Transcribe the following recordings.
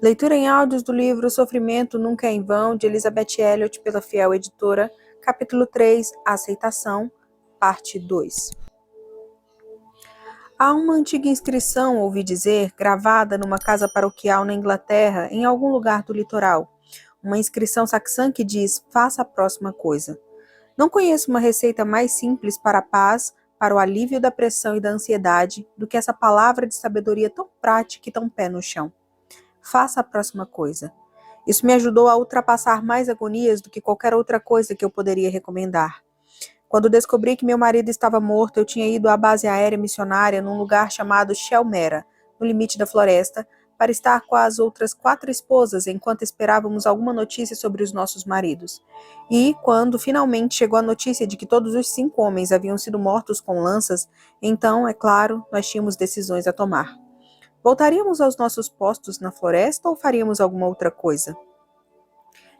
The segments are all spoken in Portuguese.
Leitura em áudios do livro Sofrimento Nunca é em Vão, de Elizabeth Elliot, pela Fiel Editora, capítulo 3, Aceitação, parte 2. Há uma antiga inscrição, ouvi dizer, gravada numa casa paroquial na Inglaterra, em algum lugar do litoral. Uma inscrição saxã que diz, faça a próxima coisa. Não conheço uma receita mais simples para a paz, para o alívio da pressão e da ansiedade, do que essa palavra de sabedoria tão prática e tão pé no chão. Faça a próxima coisa. Isso me ajudou a ultrapassar mais agonias do que qualquer outra coisa que eu poderia recomendar. Quando descobri que meu marido estava morto, eu tinha ido à base aérea missionária num lugar chamado Shelmera, no limite da floresta, para estar com as outras 4 esposas enquanto esperávamos alguma notícia sobre os nossos maridos. E, quando finalmente chegou a notícia de que todos os 5 homens haviam sido mortos com lanças, então, é claro, nós tínhamos decisões a tomar. Voltaríamos aos nossos postos na floresta ou faríamos alguma outra coisa?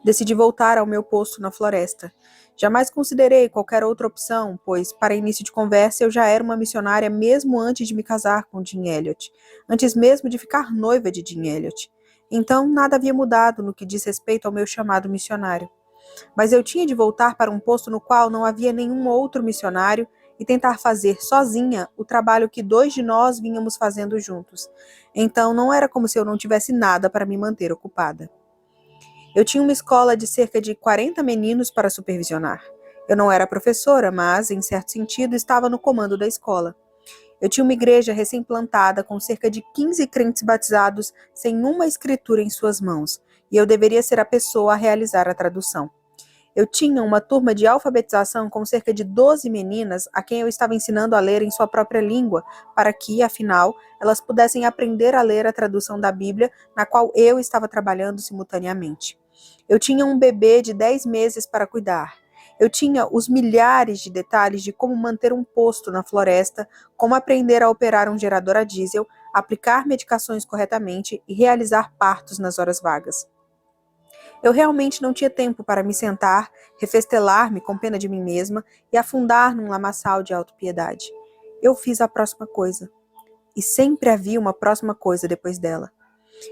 Decidi voltar ao meu posto na floresta. Jamais considerei qualquer outra opção, pois, para início de conversa, eu já era uma missionária mesmo antes de me casar com Jim Elliot, antes mesmo de ficar noiva de Jim Elliot. Então, nada havia mudado no que diz respeito ao meu chamado missionário. Mas eu tinha de voltar para um posto no qual não havia nenhum outro missionário e tentar fazer sozinha o trabalho que 2 de nós vínhamos fazendo juntos. Então não era como se eu não tivesse nada para me manter ocupada. Eu tinha uma escola de cerca de 40 meninos para supervisionar. Eu não era professora, mas, em certo sentido, estava no comando da escola. Eu tinha uma igreja recém-plantada com cerca de 15 crentes batizados sem uma escritura em suas mãos, e eu deveria ser a pessoa a realizar a tradução. Eu tinha uma turma de alfabetização com cerca de 12 meninas a quem eu estava ensinando a ler em sua própria língua, para que, afinal, elas pudessem aprender a ler a tradução da Bíblia, na qual eu estava trabalhando simultaneamente. Eu tinha um bebê de 10 meses para cuidar. Eu tinha os milhares de detalhes de como manter um posto na floresta, como aprender a operar um gerador a diesel, aplicar medicações corretamente e realizar partos nas horas vagas. Eu realmente não tinha tempo para me sentar, refestelar-me com pena de mim mesma e afundar num lamaçal de autopiedade. Eu fiz a próxima coisa. E sempre havia uma próxima coisa depois dela.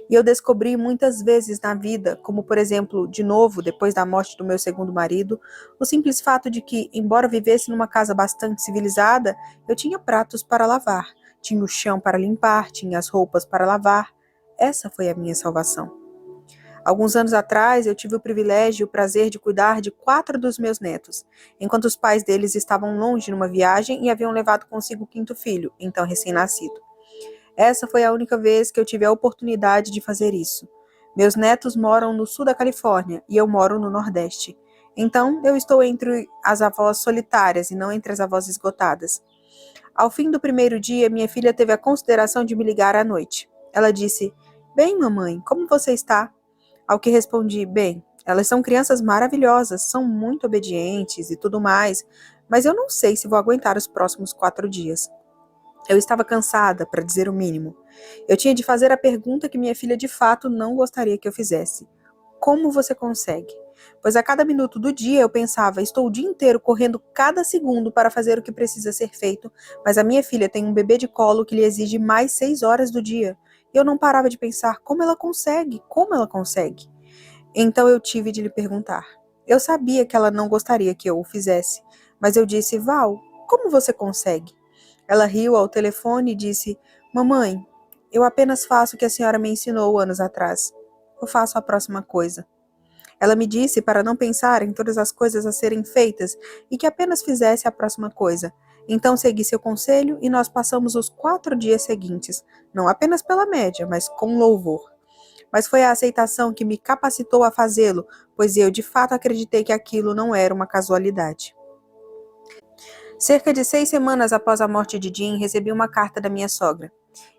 E eu descobri muitas vezes na vida, como por exemplo, de novo, depois da morte do meu segundo marido, o simples fato de que, embora vivesse numa casa bastante civilizada, eu tinha pratos para lavar, tinha o chão para limpar, tinha as roupas para lavar. Essa foi a minha salvação. Alguns anos atrás, eu tive o privilégio e o prazer de cuidar de 4 dos meus netos, enquanto os pais deles estavam longe numa viagem e haviam levado consigo o 5º filho, então recém-nascido. Essa foi a única vez que eu tive a oportunidade de fazer isso. Meus netos moram no sul da Califórnia e eu moro no Nordeste. Então, eu estou entre as avós solitárias e não entre as avós esgotadas. Ao fim do primeiro dia, minha filha teve a consideração de me ligar à noite. Ela disse, bem, mamãe, como você está? Ao que respondi, bem, elas são crianças maravilhosas, são muito obedientes e tudo mais, mas eu não sei se vou aguentar os próximos 4 dias. Eu estava cansada, para dizer o mínimo. Eu tinha de fazer a pergunta que minha filha de fato não gostaria que eu fizesse. Como você consegue? Pois a cada minuto do dia eu pensava, estou o dia inteiro correndo cada segundo para fazer o que precisa ser feito, mas a minha filha tem um bebê de colo que lhe exige mais 6 horas do dia. E eu não parava de pensar, como ela consegue? Como ela consegue? Então eu tive de lhe perguntar. Eu sabia que ela não gostaria que eu o fizesse, mas eu disse, Val, como você consegue? Ela riu ao telefone e disse, mamãe, eu apenas faço o que a senhora me ensinou anos atrás. Eu faço a próxima coisa. Ela me disse para não pensar em todas as coisas a serem feitas e que apenas fizesse a próxima coisa. Então segui seu conselho e nós passamos os 4 dias seguintes, não apenas pela média, mas com louvor. Mas foi a aceitação que me capacitou a fazê-lo, pois eu de fato acreditei que aquilo não era uma casualidade. Cerca de 6 semanas após a morte de Jim, recebi uma carta da minha sogra.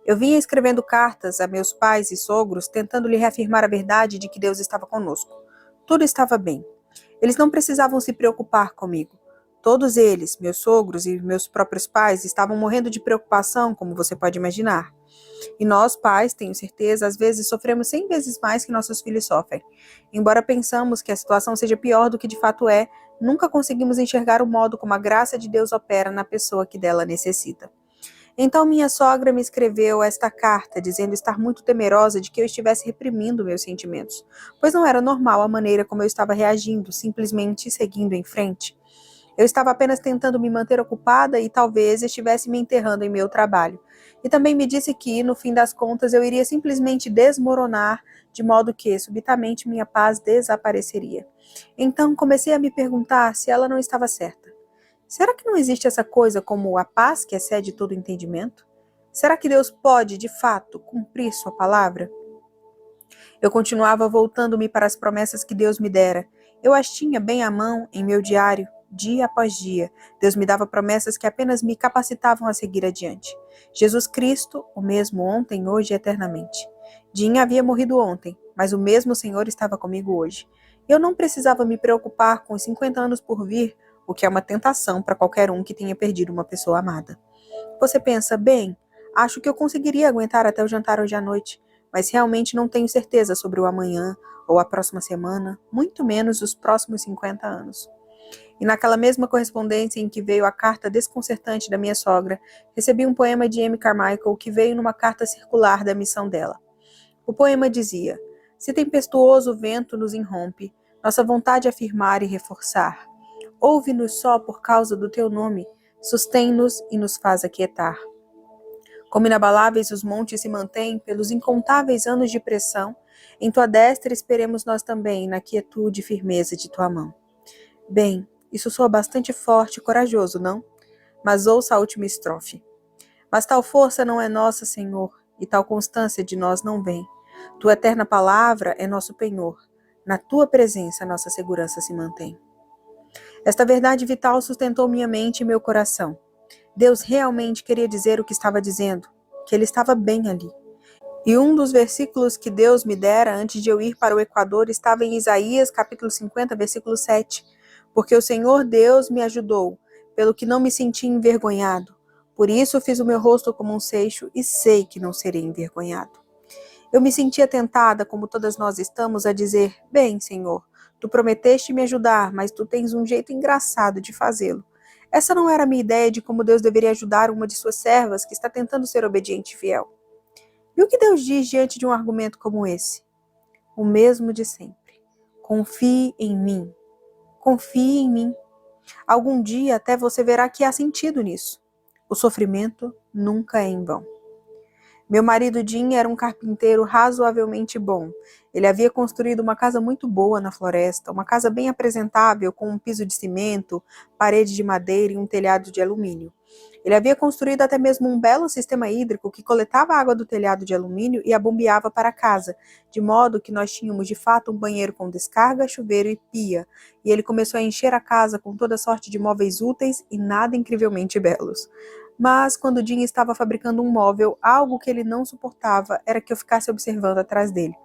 Eu vinha escrevendo cartas a meus pais e sogros, tentando lhe reafirmar a verdade de que Deus estava conosco. Tudo estava bem. Eles não precisavam se preocupar comigo. Todos eles, meus sogros e meus próprios pais, estavam morrendo de preocupação, como você pode imaginar. E nós, pais, tenho certeza, às vezes sofremos 100 vezes mais que nossos filhos sofrem. Embora pensamos que a situação seja pior do que de fato é, nunca conseguimos enxergar o modo como a graça de Deus opera na pessoa que dela necessita. Então minha sogra me escreveu esta carta, dizendo estar muito temerosa de que eu estivesse reprimindo meus sentimentos, pois não era normal a maneira como eu estava reagindo, simplesmente seguindo em frente. Eu estava apenas tentando me manter ocupada e talvez estivesse me enterrando em meu trabalho. E também me disse que, no fim das contas, eu iria simplesmente desmoronar, de modo que, subitamente, minha paz desapareceria. Então comecei a me perguntar se ela não estava certa. Será que não existe essa coisa como a paz que excede todo entendimento? Será que Deus pode, de fato, cumprir sua palavra? Eu continuava voltando-me para as promessas que Deus me dera. Eu as tinha bem à mão em meu diário, dia após dia. Deus me dava promessas que apenas me capacitavam a seguir adiante. Jesus Cristo, o mesmo ontem, hoje e eternamente. Dinha havia morrido ontem, mas o mesmo Senhor estava comigo hoje. Eu não precisava me preocupar com os 50 anos por vir, o que é uma tentação para qualquer um que tenha perdido uma pessoa amada. Você pensa, bem, acho que eu conseguiria aguentar até o jantar hoje à noite, mas realmente não tenho certeza sobre o amanhã ou a próxima semana, muito menos os próximos 50 anos. E naquela mesma correspondência em que veio a carta desconcertante da minha sogra, recebi um poema de Amy Carmichael que veio numa carta circular da missão dela. O poema dizia: se tempestuoso vento nos irrompe, nossa vontade afirmar e reforçar, ouve-nos só por causa do teu nome, sustém-nos e nos faz aquietar. Como inabaláveis os montes se mantêm pelos incontáveis anos de pressão, em tua destra esperemos nós também na quietude e firmeza de tua mão. Bem, isso soa bastante forte e corajoso, não? Mas ouça a última estrofe. Mas tal força não é nossa, Senhor, e tal constância de nós não vem. Tua eterna palavra é nosso penhor. Na tua presença nossa segurança se mantém. Esta verdade vital sustentou minha mente e meu coração. Deus realmente queria dizer o que estava dizendo, que ele estava bem ali. E um dos versículos que Deus me dera antes de eu ir para o Equador estava em Isaías, capítulo 50, versículo 7. Porque o Senhor Deus me ajudou, pelo que não me senti envergonhado. Por isso fiz o meu rosto como um seixo e sei que não serei envergonhado. Eu me sentia tentada, como todas nós estamos, a dizer: bem, Senhor, tu prometeste me ajudar, mas tu tens um jeito engraçado de fazê-lo. Essa não era a minha ideia de como Deus deveria ajudar uma de suas servas que está tentando ser obediente e fiel. E o que Deus diz diante de um argumento como esse? O mesmo de sempre. Confie em mim. Confie em mim. Algum dia até você verá que há sentido nisso. O sofrimento nunca é em vão. Meu marido Jim era um carpinteiro razoavelmente bom. Ele havia construído uma casa muito boa na floresta, uma casa bem apresentável, com um piso de cimento, parede de madeira e um telhado de alumínio. Ele havia construído até mesmo um belo sistema hídrico que coletava a água do telhado de alumínio e a bombeava para a casa, de modo que nós tínhamos de fato um banheiro com descarga, chuveiro e pia, e ele começou a encher a casa com toda sorte de móveis úteis e nada incrivelmente belos. Mas, quando Jim estava fabricando um móvel, algo que ele não suportava era que eu ficasse observando atrás dele.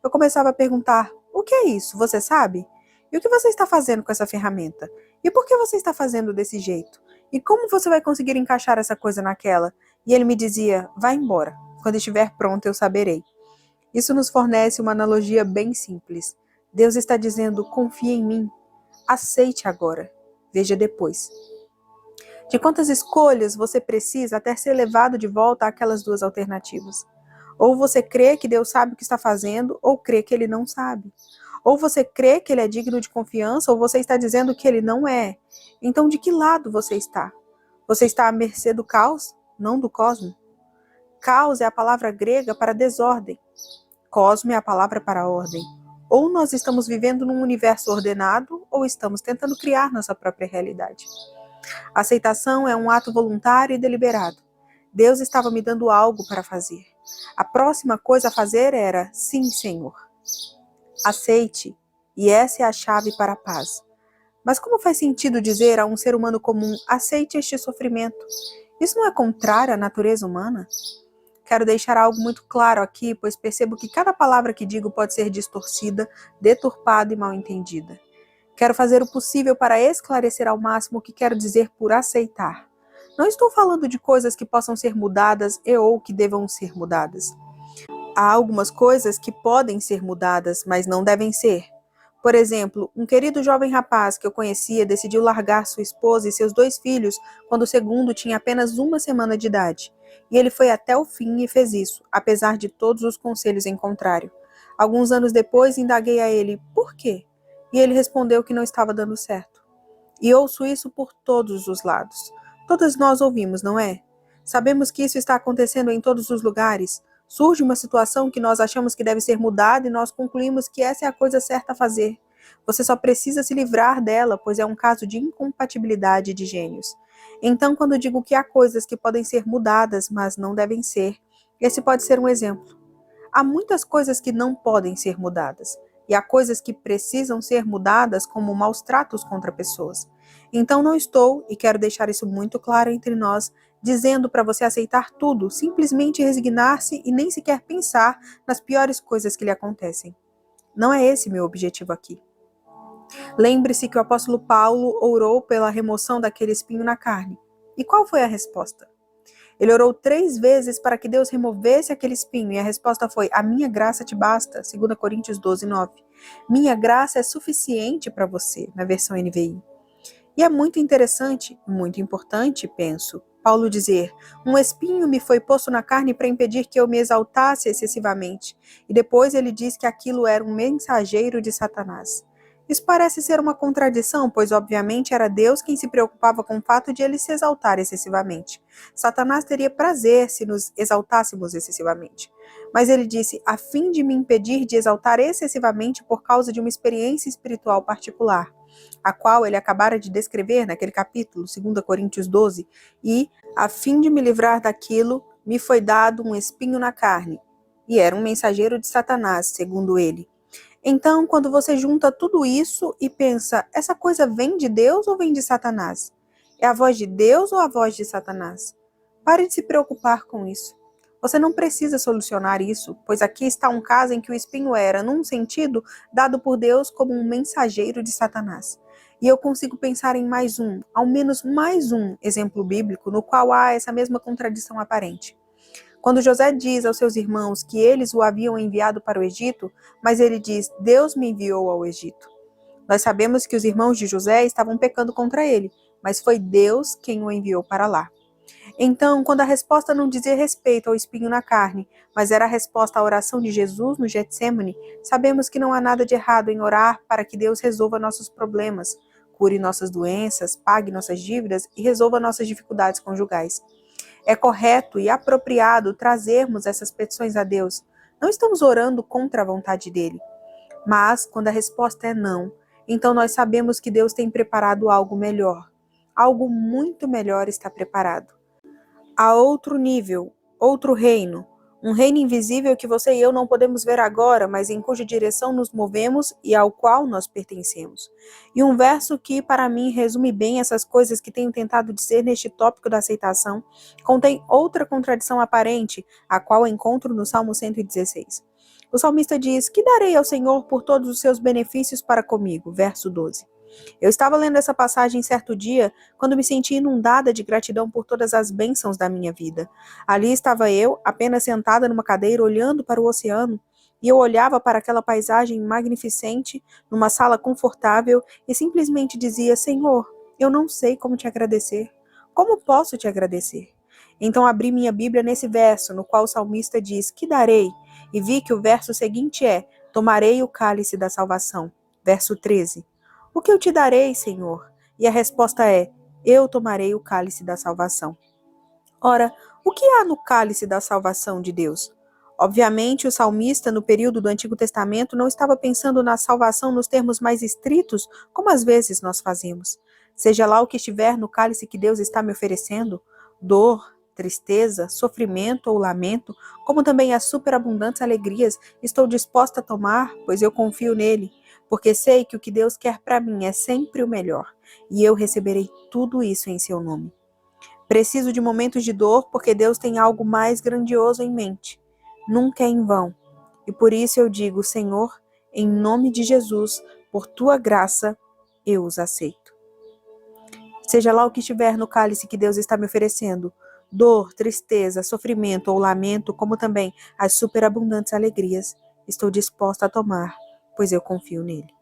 Eu começava a perguntar: o que é isso? Você sabe? E o que você está fazendo com essa ferramenta? E por que você está fazendo desse jeito? E como você vai conseguir encaixar essa coisa naquela? E ele me dizia: vá embora. Quando estiver pronto, eu saberei. Isso nos fornece uma analogia bem simples. Deus está dizendo: confie em mim. Aceite agora. Veja depois. De quantas escolhas você precisa até ser levado de volta àquelas duas alternativas? Ou você crê que Deus sabe o que está fazendo, ou crê que Ele não sabe. Ou você crê que Ele é digno de confiança, ou você está dizendo que Ele não é. Então, de que lado você está? Você está à mercê do caos, não do cosmo? Caos é a palavra grega para desordem. Cosmo é a palavra para ordem. Ou nós estamos vivendo num universo ordenado, ou estamos tentando criar nossa própria realidade. A aceitação é um ato voluntário e deliberado. Deus estava me dando algo para fazer. A próxima coisa a fazer era: sim, Senhor. Aceite, e essa é a chave para a paz. Mas como faz sentido dizer a um ser humano comum: aceite este sofrimento? Isso não é contrário à natureza humana? Quero deixar algo muito claro aqui, pois percebo que cada palavra que digo pode ser distorcida, deturpada e mal entendida. Quero fazer o possível para esclarecer ao máximo o que quero dizer por aceitar. Não estou falando de coisas que possam ser mudadas e ou que devam ser mudadas. Há algumas coisas que podem ser mudadas, mas não devem ser. Por exemplo, um querido jovem rapaz que eu conhecia decidiu largar sua esposa e seus 2 filhos quando o segundo tinha apenas 1 semana de idade. E ele foi até o fim e fez isso, apesar de todos os conselhos em contrário. Alguns anos depois, indaguei a ele, por quê? E ele respondeu que não estava dando certo. E ouço isso por todos os lados. Todas nós ouvimos, não é? Sabemos que isso está acontecendo em todos os lugares. Surge uma situação que nós achamos que deve ser mudada e nós concluímos que essa é a coisa certa a fazer. Você só precisa se livrar dela, pois é um caso de incompatibilidade de gênios. Então, quando digo que há coisas que podem ser mudadas, mas não devem ser, esse pode ser um exemplo. Há muitas coisas que não podem ser mudadas, e há coisas que precisam ser mudadas, como maus tratos contra pessoas. Então não estou, e quero deixar isso muito claro entre nós, dizendo para você aceitar tudo, simplesmente resignar-se e nem sequer pensar nas piores coisas que lhe acontecem. Não é esse meu objetivo aqui. Lembre-se que o apóstolo Paulo orou pela remoção daquele espinho na carne. E qual foi a resposta? Ele orou 3 vezes para que Deus removesse aquele espinho, e a resposta foi, a minha graça te basta, 2 Coríntios 12:9. Minha graça é suficiente para você, na versão NVI. E é muito interessante, muito importante, penso, Paulo dizer, um espinho me foi posto na carne para impedir que eu me exaltasse excessivamente. E depois ele diz que aquilo era um mensageiro de Satanás. Isso parece ser uma contradição, pois obviamente era Deus quem se preocupava com o fato de ele se exaltar excessivamente. Satanás teria prazer se nos exaltássemos excessivamente. Mas ele disse, a fim de me impedir de exaltar excessivamente por causa de uma experiência espiritual particular, a qual ele acabara de descrever naquele capítulo, 2 Coríntios 12, e, a fim de me livrar daquilo, me foi dado um espinho na carne, e era um mensageiro de Satanás, segundo ele. Então, quando você junta tudo isso e pensa, essa coisa vem de Deus ou vem de Satanás? É a voz de Deus ou a voz de Satanás? Pare de se preocupar com isso. Você não precisa solucionar isso, pois aqui está um caso em que o espinho era, num sentido, dado por Deus como um mensageiro de Satanás. E eu consigo pensar em mais um, ao menos mais um exemplo bíblico no qual há essa mesma contradição aparente. Quando José diz aos seus irmãos que eles o haviam enviado para o Egito, mas ele diz, Deus me enviou ao Egito. Nós sabemos que os irmãos de José estavam pecando contra ele, mas foi Deus quem o enviou para lá. Então, quando a resposta não dizia respeito ao espinho na carne, mas era a resposta à oração de Jesus no Getsêmani, sabemos que não há nada de errado em orar para que Deus resolva nossos problemas, cure nossas doenças, pague nossas dívidas e resolva nossas dificuldades conjugais. É correto e apropriado trazermos essas petições a Deus. Não estamos orando contra a vontade dele. Mas, quando a resposta é não, então nós sabemos que Deus tem preparado algo melhor. Algo muito melhor está preparado. Há outro nível, outro reino, um reino invisível que você e eu não podemos ver agora, mas em cuja direção nos movemos e ao qual nós pertencemos. E um verso que, para mim, resume bem essas coisas que tenho tentado dizer neste tópico da aceitação, contém outra contradição aparente, a qual encontro no Salmo 116. O salmista diz, que darei ao Senhor por todos os seus benefícios para comigo? Verso 12. Eu estava lendo essa passagem certo dia, quando me senti inundada de gratidão por todas as bênçãos da minha vida. Ali estava eu, apenas sentada numa cadeira, olhando para o oceano, e eu olhava para aquela paisagem magnificente, numa sala confortável, e simplesmente dizia, Senhor, eu não sei como te agradecer. Como posso te agradecer? Então abri minha Bíblia nesse verso, no qual o salmista diz, que darei? E vi que o verso seguinte é, tomarei o cálice da salvação. Verso 13. O que eu te darei, Senhor? E a resposta é, eu tomarei o cálice da salvação. Ora, o que há no cálice da salvação de Deus? Obviamente, o salmista, no período do Antigo Testamento, não estava pensando na salvação nos termos mais estritos, como às vezes nós fazemos. Seja lá o que estiver no cálice que Deus está me oferecendo, dor, tristeza, sofrimento ou lamento, como também as superabundantes alegrias, estou disposta a tomar, pois eu confio nele, porque sei que o que Deus quer para mim é sempre o melhor, e eu receberei tudo isso em seu nome. Preciso de momentos de dor, porque Deus tem algo mais grandioso em mente. Nunca é em vão. E por isso eu digo, Senhor, em nome de Jesus, por tua graça, eu os aceito. Seja lá o que estiver no cálice que Deus está me oferecendo, dor, tristeza, sofrimento ou lamento, como também as superabundantes alegrias, estou disposta a tomar, pois eu confio nele.